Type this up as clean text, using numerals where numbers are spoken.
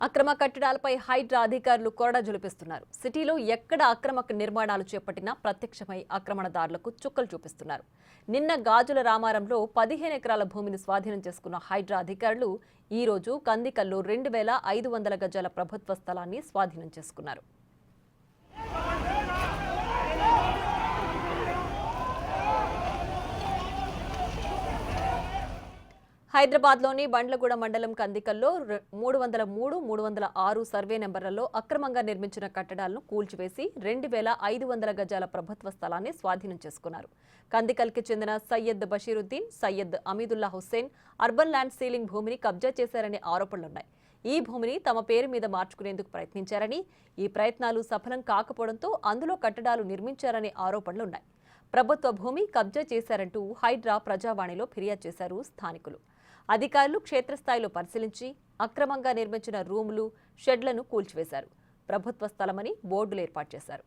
అక్రమ కట్టడాలపై హైడ్రా అధికారులు కొరడా జులిపిస్తున్నారు. సిటీలో ఎక్కడ అక్రమ నిర్మాణాలు చేపట్టినా ప్రత్యక్షమై ఆక్రమణదారులకు చుక్కలు చూపిస్తున్నారు. నిన్న గాజుల రామారంలో 15 ఎకరాల భూమిని స్వాధీనం చేసుకున్న హైడ్రా అధికారులు ఈ రోజు కందికల్లో 2500 గజాల ప్రభుత్వ స్థలాన్ని స్వాధీనం చేసుకున్నారు. హైదరాబాద్లోని బండ్లగూడ మండలం కందికల్లో 303, 306 సర్వే నెంబర్లలో అక్రమంగా నిర్మించిన కట్టడాలను కూల్చివేసి 2500 గజాల ప్రభుత్వ స్థలాన్ని స్వాధీనం చేసుకున్నారు. కందికల్కి చెందిన Syed Basheeruddin, Syed Hameedullah Hussain urban land ceiling భూమిని కబ్జా చేశారనే ఆరోపణలున్నాయి. ఈ భూమిని తమ పేరు మీద మార్చుకునేందుకు ప్రయత్నించారని, ఈ ప్రయత్నాలు సఫలం కాకపోవడంతో అందులో కట్టడాలు నిర్మించారనే ఆరోపణలున్నాయి. ప్రభుత్వ భూమి కబ్జా చేశారంటూ హైడ్రా ప్రజావాణిలో ఫిర్యాదు చేశారు స్థానికులు. అధికారులు క్షేత్రస్థాయిలో పరిశీలించి అక్రమంగా నిర్మించిన రూములు, షెడ్లను కూల్చివేశారు. ప్రభుత్వ స్థలమని బోర్డులు ఏర్పాటు చేశారు.